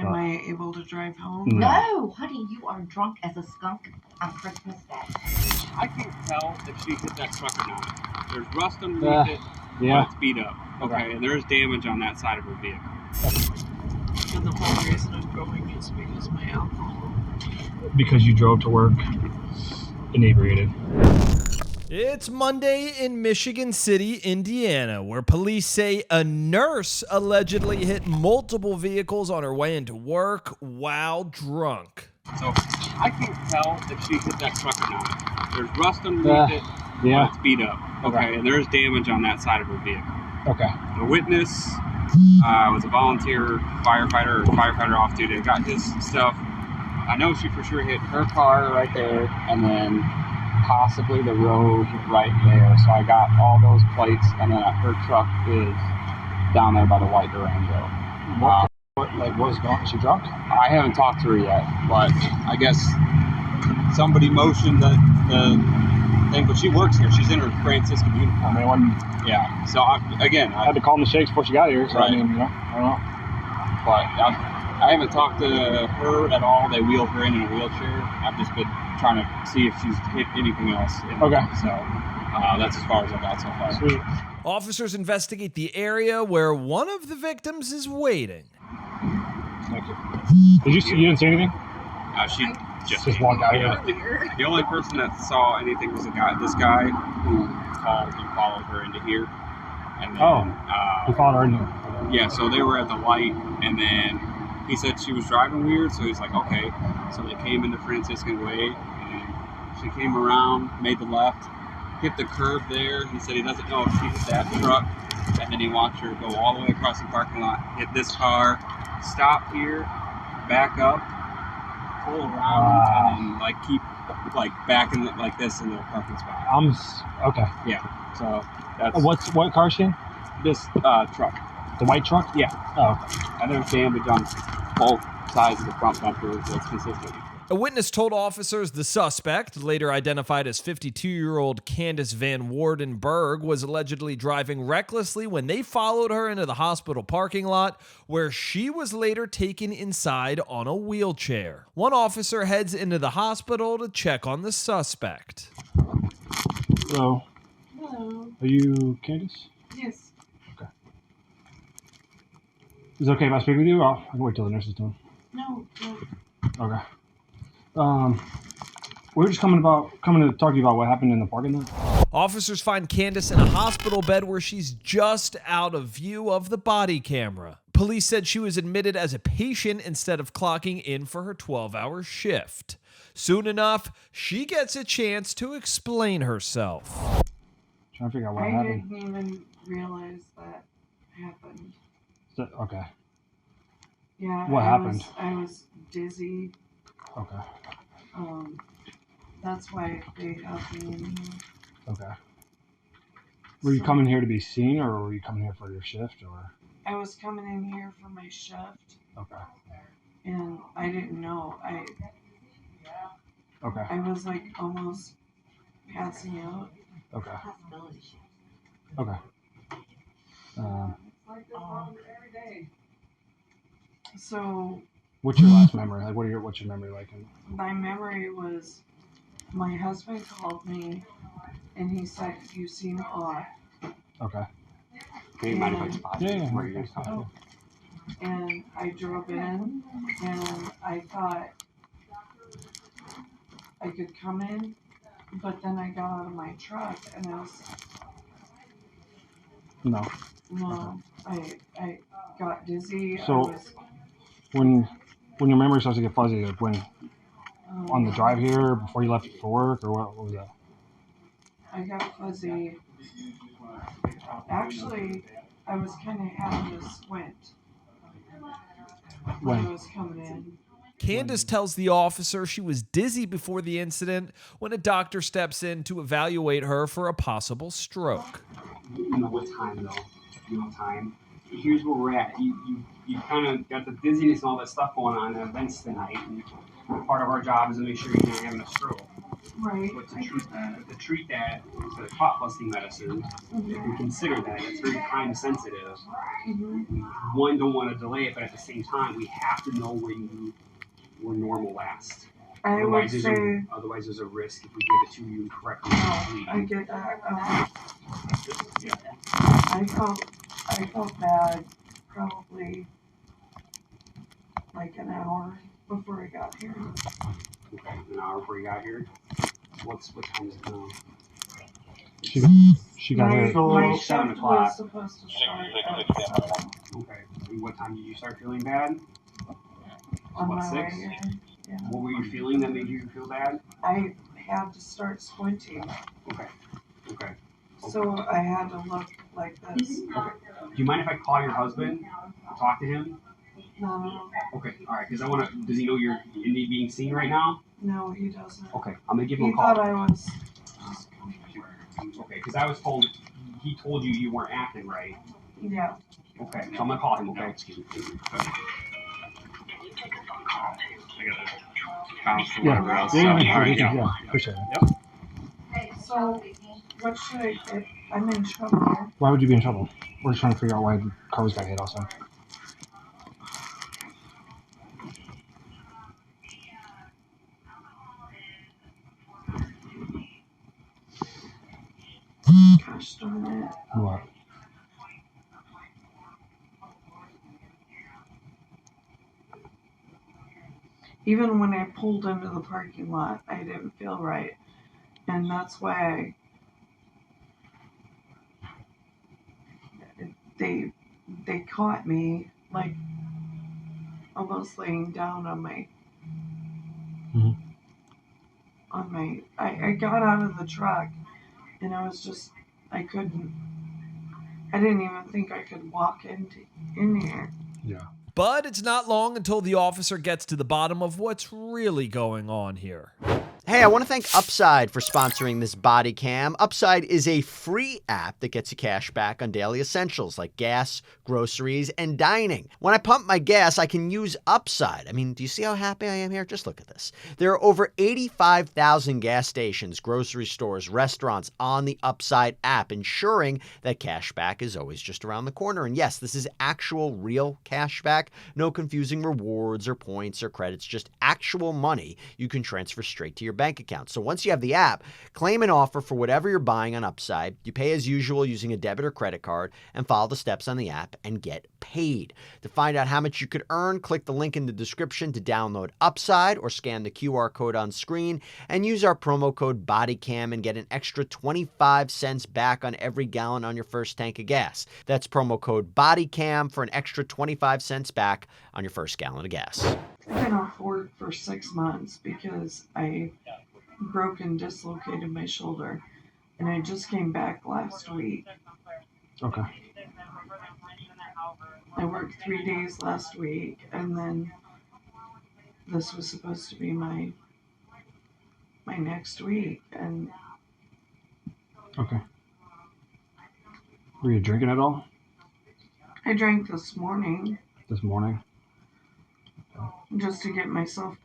Am I able to drive home? No, honey, you are drunk as a skunk on Christmas Day. I can't tell if she hit that truck or not. There's rust underneath it, but it's beat up. Okay, and there's damage on that side of her vehicle. And the whole reason I'm going is because of my alcohol. Because you drove to work inebriated. It's Monday in Michigan City, Indiana, where police say a nurse allegedly hit multiple vehicles on her way into work while drunk. So I can't tell if she hit that truck or not. There's rust underneath it, but it's beat up. Okay, and there's damage on that side of her vehicle. Okay. The witness was a volunteer firefighter or firefighter off duty. Got his stuff. I know she for sure hit her car right there, and then possibly the road right there. So I got all those plates, and then her truck is down there by the white Durango. What is going on? Is she drunk? I haven't talked to her yet, but I guess somebody motioned the thing. But she works here. She's in her Franciscan uniform. Yeah. So I had to call in the shakes before she got here. So right. I mean, I don't know. But I haven't talked to her at all. They wheeled her in a wheelchair. I've just been trying to see if she's hit anything else. Okay. So that's as far as I got so far. Sweet. Officers investigate the area where one of the victims is waiting. Thank you. You didn't see anything? She just walked out here. The only person that saw anything was this guy who called and followed her into here. And then, he followed her in here. Yeah, so they were at the light, and then he said she was driving weird, so he's like, okay. So they came in the Franciscan Way, and she came around, made the left, hit the curb there. He said he doesn't know if she hit that truck, and then he watched her go all the way across the parking lot, hit this car, stop here, back up, pull around, and then keep back in like this in the parking spot. Okay. Yeah. So that's what car is she in? This truck. The white truck? Yeah. Oh, okay. And there's damage on both sides of the front bumper that's consistent. A witness told officers the suspect, later identified as 52-year-old Candice Vanwaardenburg, was allegedly driving recklessly when they followed her into the hospital parking lot, where she was later taken inside on a wheelchair. One officer heads into the hospital to check on the suspect. Hello. Hello. Are you Candice? Yes. Okay. Is it okay if I speak with you? I can wait till the nurse is done. No. Okay. We were just coming to talk to you about what happened in the parking lot. Officers find Candice in a hospital bed where she's just out of view of the body camera. Police said she was admitted as a patient instead of clocking in for her 12-hour shift. Soon enough, she gets a chance to explain herself. Trying to figure out what happened. I didn't even realize that happened. Okay. Yeah. What happened? I was dizzy. Okay. That's why they have me in here. Okay. Were you coming here to be seen, or were you coming here for your shift, or? I was coming in here for my shift. Okay. And I didn't know. Okay. I was almost passing out. Okay. Okay. So. What's your last memory? What's your memory like? My memory was, my husband called me, and he said, "You seem off." Okay. And I drove in, and I thought I could come in, but then I got out of my truck, and I was no, I got dizzy. So when your memory starts to get fuzzy, when on the drive here before you left for work, or what was that? I got fuzzy. Actually, I was kind of having to squint when I was coming in. Candice tells the officer she was dizzy before the incident when a doctor steps in to evaluate her for a possible stroke. You know what time though? Time. Here's where we're at. You kind of got the dizziness and all that stuff going on at events tonight. And part of our job is to make sure you're not having a stroke. Right. But to treat that as a clot busting medicine, if we consider that, it's very time sensitive. One, don't want to delay it, but at the same time, we have to know when you were normal last. Otherwise, there's a risk if we give it to you incorrectly. I get that. I felt bad probably like an hour before I got here. Okay, an hour before you got here. What time is it now? She got here. My 7 shift o'clock. was supposed to start at 7 Okay. And what time did you start feeling bad? on What, my way 6? here. Yeah. What were you feeling that made you feel bad? I had to start squinting, Okay. so I had to look like this. Okay. Do you mind if I call your husband? Talk to him? No, Okay. All right. Because I want to. Does he know you're in need being seen right now? no, he doesn't. Okay. I'm gonna give him He a call. thought I was just coming to work. Okay. Because I was told he told you weren't acting right. Yeah. Okay. So I'm gonna call him. Okay. Excuse me. I gotta bounce for whatever else. Yeah, All right. yeah. Appreciate it. Yep. So, what should I get? I'm in trouble here. Why would you be in trouble? We're just trying to figure out why the cars got hit also. Gosh darn it. What? Even when I pulled into the parking lot, I didn't feel right. And that's why they caught me like almost laying down on my I got out of the truck and I was just I didn't even think I could walk in here. Yeah. But it's not long until the officer gets to the bottom of what's really going on here. Hey, I want to thank Upside for sponsoring this body cam. Upside is a free app that gets you cash back on daily essentials like gas, groceries, and dining. When I pump my gas, I can use Upside. I mean, do you see how happy I am here? Just look at this. There are over 85,000 gas stations, grocery stores, restaurants on the Upside app, ensuring that cash back is always just around the corner. And yes, this is actual real cash back. No confusing rewards or points or credits, just actual money you can transfer straight to your bank account. So once you have the app, claim an offer for whatever you're buying on Upside. You pay as usual using a debit or credit card and follow the steps on the app and get paid. To find out how much you could earn, click the link in the description to download Upside or scan the QR code on screen and use our promo code BODYCAM and get an extra 25 cents back on every gallon on your first tank of gas. That's promo code BODYCAM for an extra 25 cents back on your first gallon of gas. I've been off work for 6 months because I broke and dislocated my shoulder, and I just came back last week. Okay. I worked 3 days last week, and then this was supposed to be my next week, and Okay. Were you drinking at all I drank this morning this morning? just to get myself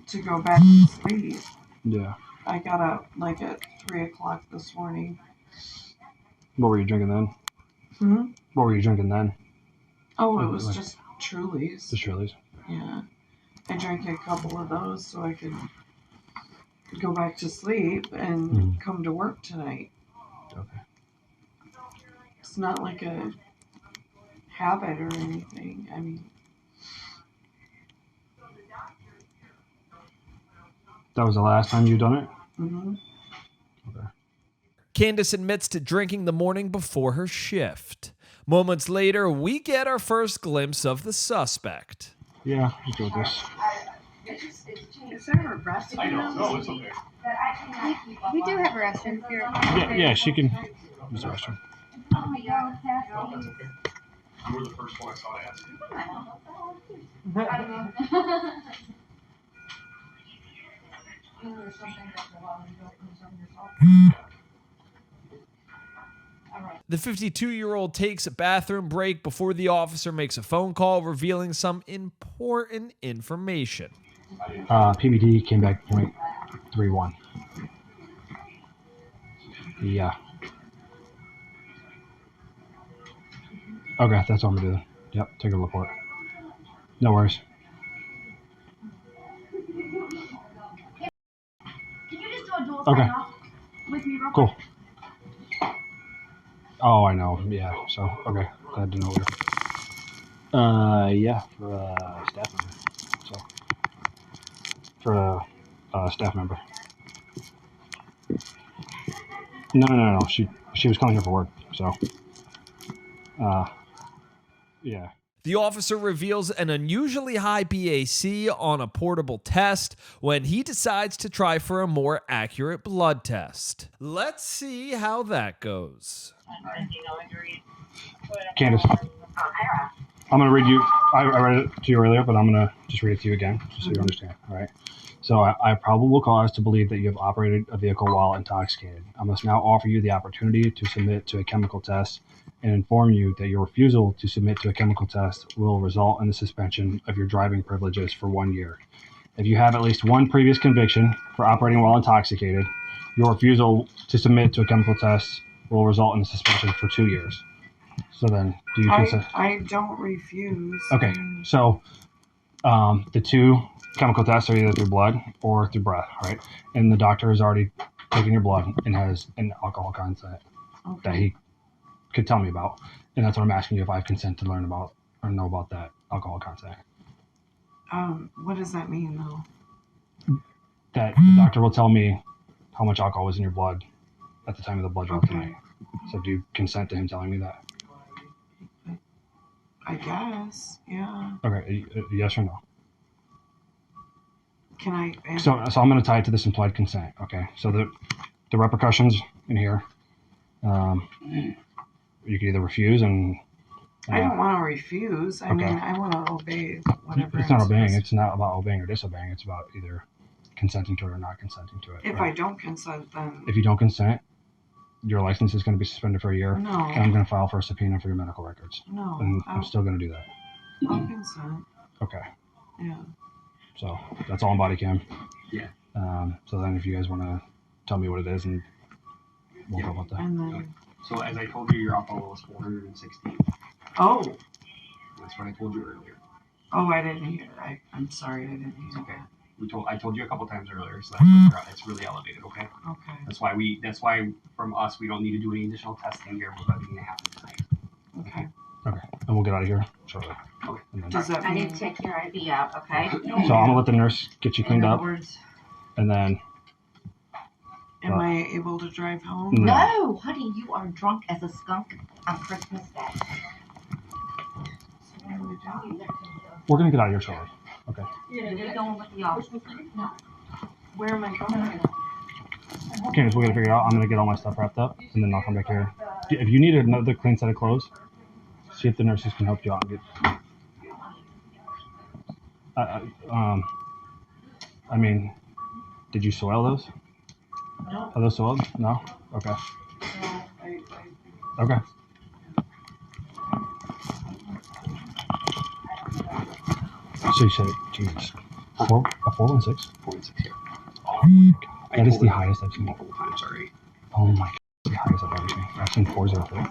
to go back to sleep. Yeah. I got up like at 3 o'clock this morning. What were you drinking then? What were you drinking then? Oh, it was just Trulies. The Shirley's. Yeah. I drank a couple of those so I could go back to sleep and come to work tonight. Okay. It's not like a habit or anything. I mean, That was the last time you done it? Okay. Candice admits to drinking the morning before her shift. Moments later, we get our first glimpse of the suspect. Yeah, let's go with this. Is there a restroom? I know. No, it's okay. We do have a restroom here. Yeah, she can use the restroom. Oh my God, Kathy. You were the first one I saw to ask you. The 52-year-old takes a bathroom break before the officer makes a phone call revealing some important information. PBD came back .31. Yeah. Okay, that's what I'm gonna do then. Yep, take a look for it. No worries. Can you just do a dual Okay. sign off with me real Cool. quick? Oh, I know. Yeah. So okay, glad to know where. Yeah, for a staff member. So for a staff member. No. She was coming here for work. So. Yeah. The officer reveals an unusually high BAC on a portable test when he decides to try for a more accurate blood test. Let's see how that goes. Candice, I'm going to read you. I read it to you earlier, but I'm going to just read it to you again, just so you understand. All right. So I have probable cause to believe that you have operated a vehicle while intoxicated. I must now offer you the opportunity to submit to a chemical test and inform you that your refusal to submit to a chemical test will result in the suspension of your driving privileges for 1 year. If you have at least one previous conviction for operating while intoxicated, your refusal to submit to a chemical test will result in a suspension for 2 years. So then, do you consent? I don't refuse. Okay, so the two chemical tests are either through blood or through breath, right? And the doctor has already taken your blood and has an alcohol content that he could tell me about, and that's what I'm asking you if I have consent to learn about or know about that alcohol content. What does that mean, though? That the doctor will tell me how much alcohol was in your blood at the time of the blood draw tonight. So do you consent to him telling me that? I guess, yeah. Okay, yes or no? Can I? So I'm going to tie it to this implied consent. Okay, so the repercussions in here. You can either refuse and. I don't want to refuse. I Okay. mean, I want to obey whatever. It's not obeying. It's not about obeying or disobeying. It's about either consenting to it or not consenting to it. If I don't consent, then. If you don't consent, your license is going to be suspended for a year. No. And I'm going to file for a subpoena for your medical records. No. And I'm still going to do that. I'll consent. Okay. Yeah. So that's all on body cam. Yeah. So then if you guys want to tell me what it is, and we'll go about that. And then. So as I told you, your alcohol was 416. Oh. That's what I told you earlier. Oh, I didn't hear. I'm sorry, I didn't hear. Okay. I told you a couple times earlier, so that's it's really elevated. Okay. Okay. That's why from us we don't need to do any additional testing here. We're letting it happen tonight. Okay. Okay. And we'll get out of here shortly. Okay. And then, Does that I mean? need to take your ID out, okay? so I'm going to let the nurse get you cleaned In up, other words, and then. Am I able to drive home? No. no, honey, you are drunk as a skunk on Christmas Day. We're going to get out of here shortly. Okay. You're going with the officer. Where am I going? Candice, we're going to figure it out. I'm going to get all my stuff wrapped up, and then I'll come back here. If you need another clean set of clothes, see if the nurses can help you out and get. I mean, did you soil those? No. Are those soiled? No? Okay. No, Okay. So you said, Jesus, a 416? 416 here. Oh my God. That is the highest I've seen. Multiple times already. Oh my God. The highest I've ever seen. I've seen 403.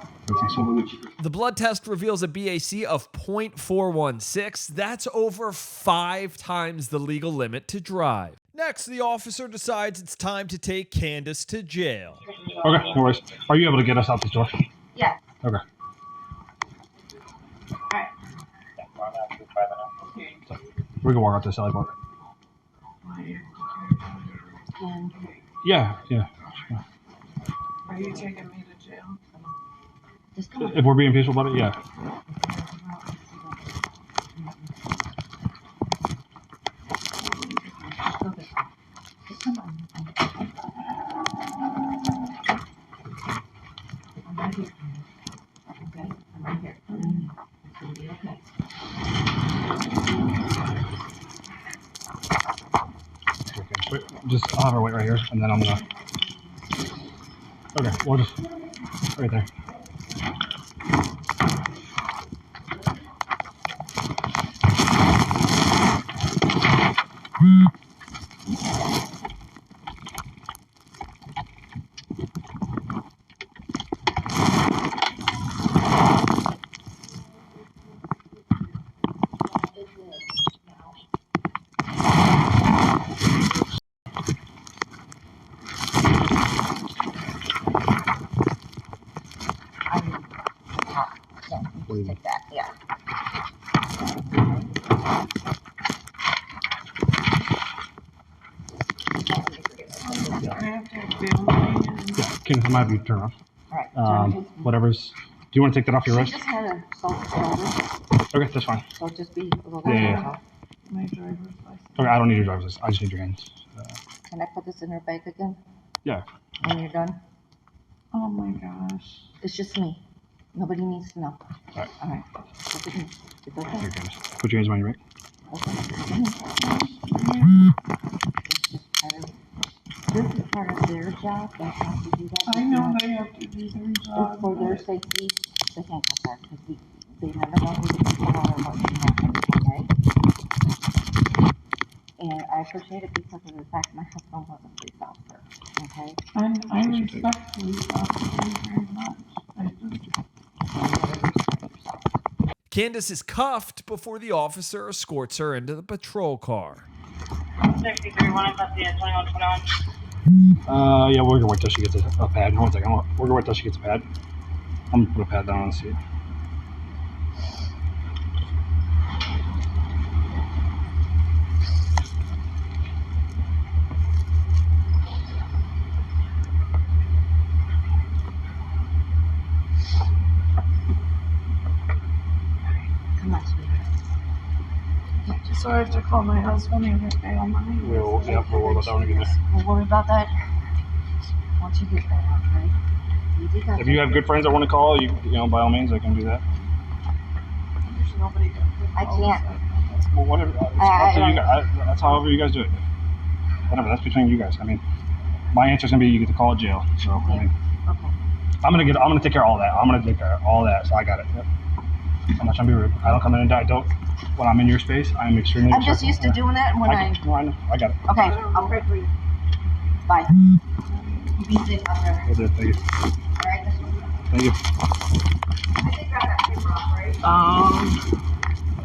The blood test reveals a BAC of 0.416. That's over 5 times the legal limit to drive. Next, the officer decides it's time to take Candice to jail. Okay, no worries. Are you able to get us out this door? Yeah. Okay. Alright. So, we can walk out to the side part. Yeah. Are you taking me to jail? Just come on. If we're being peaceful about it, yeah. Just come on. I'm right here. Okay? I'm right here. It's gonna be okay. Okay. Wait, I'll have her wait right here, and then I'm gonna. Okay, we'll just right there. just take that, yeah. I have to have family and Yeah, can I have you turn off? Alright, Whatever's. Do you want to take that off your she wrist? just had a soft shoulder, Okay, that's fine. so just be a little Yeah, bit yeah. my driver's license. Okay, I don't need your driver's license. I just need your hands. Can I put this in her bag again? Yeah. When you're done? Oh my gosh. It's just me. Nobody needs to know. Alright. Alright. It's okay. It's okay. Here, Candice. Put your hands behind your back. This is part of their job. They have to do that. I know they have to do their job. It's for their safety. They can't cut that because they never know who the people are or what can happen. Okay. And I appreciate it because of the fact my husband was a police officer. Okay. I respect police officers very much. Candice is cuffed before the officer escorts her into the patrol car. 63-1, that's the 2121. Yeah, we're gonna wait till she gets a pad. Hold on a second. We're gonna wait till she gets a pad. I'm gonna put a pad down on the seat. Come on, sweetheart. So I have to call my husband and get bail money. We'll worry about that when we get there. We'll worry about that once you get there, okay? You did that. If you have good friends that want to call, you know, by all means, I can do that. There's nobody got good I calls. can't. Well, whatever. It's up to you guys. That's however you guys do it. Whatever. That's between you guys. I mean, my answer's gonna be you get to call it jail. So I mean, Okay. I'm gonna take care of all that. I'm gonna take care of all that. So I got it. Yep. I'm not trying to be rude. I don't come in and don't. When I'm in your space, I'm extremely. I'm just used to doing that when I know. I got it. Okay, I'll pray for you. Bye. You be safe out there. Will do. Thank you. Alright, this one. Thank you. I think I got paper off, right? I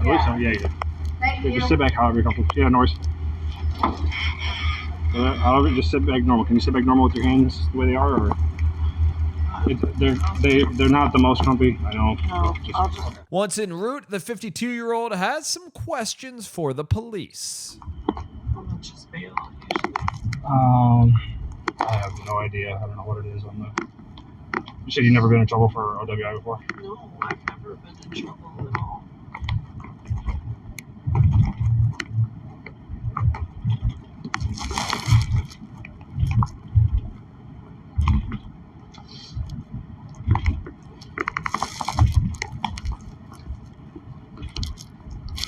believe so. Yeah, you did. Thank Yeah, you. just sit back however you're comfortable. Yeah, no worries. However, just sit back normal. Can you sit back normal with your hands the way they are, or they're not the most comfy? I know. No, I'll just. Once en route, the 52-year-old has some questions for the police. How much is bail usually? I have no idea. I don't know what it is on the. You said you've never been in trouble for OWI before? No, I've never been in trouble at all.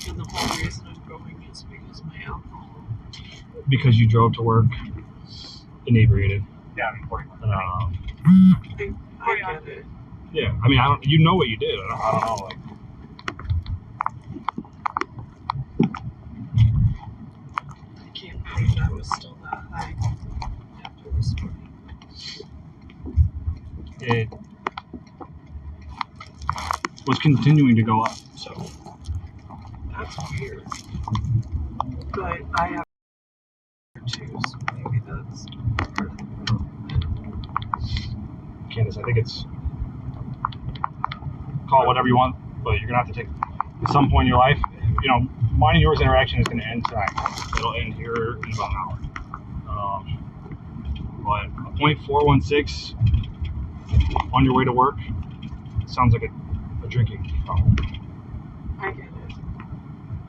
And the whole reason I'm going is because of my alcohol. Because you drove to work inebriated. Yeah, I get it. Yeah, I mean, I don't. You know what you did. I don't know. Like, I can't believe I was still that high after this morning. it was continuing to go up. So That's weird. But I have too, so maybe that's part of the problem. Candice, I think it's call it whatever you want, but you're gonna have to take at some point in your life. You know, mine and yours interaction is gonna end tonight. It'll end here in about an hour. But a .416 on your way to work sounds like a drinking problem. I get it.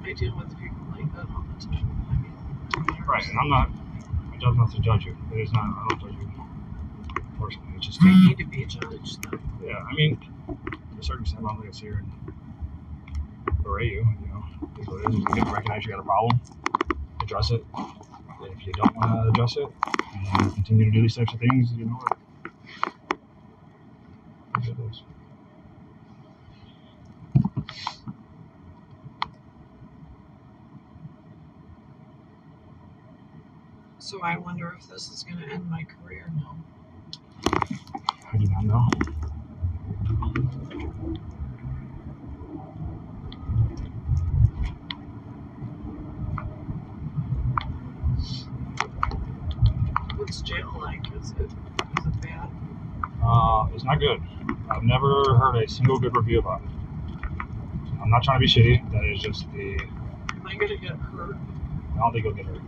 I deal with people like that all the time. I mean, Right, and my job is not to judge you. It is not. I don't judge you personally. It's just I need to be judged, though. yeah. I mean, to a certain extent, I'm not gonna sit here and berate you. You know, it is what it is. You can recognize you got a problem, address it. And if you don't want to address it, and you continue to do these types of things, you know what? It is. So I wonder if this is going to end my career now. I do not know. What's jail like? Is it bad? It's not good. I've never heard a single good review about it. I'm not trying to be shitty. That is just the. Am I gonna get hurt? I don't think you'll get hurt.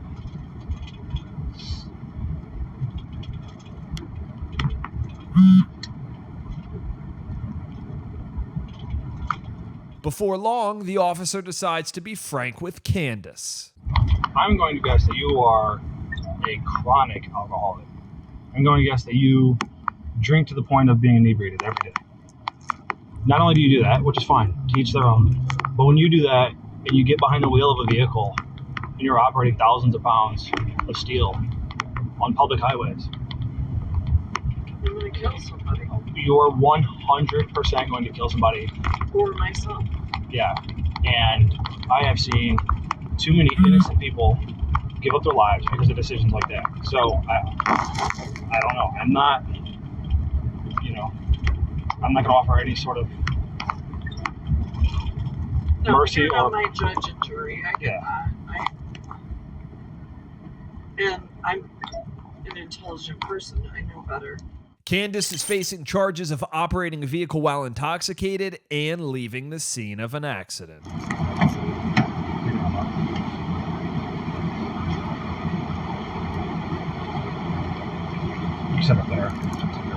Before long, the officer decides to be frank with Candice. I'm going to guess that you are a chronic alcoholic. I'm going to guess that you drink to the point of being inebriated every day. Not only do you do that, which is fine, to each their own, but when you do that and you get behind the wheel of a vehicle and you're operating thousands of pounds of steel on public highways, I'm gonna kill somebody. you're 100% going to kill somebody. Or myself. Yeah. And I have seen too many innocent people give up their lives because of decisions like that. So I don't know. I'm not going to offer any sort of mercy you're or not my judge and jury. I get that. And I'm an intelligent person. I know better. Candice is facing charges of operating a vehicle while intoxicated and leaving the scene of an accident. You said it there.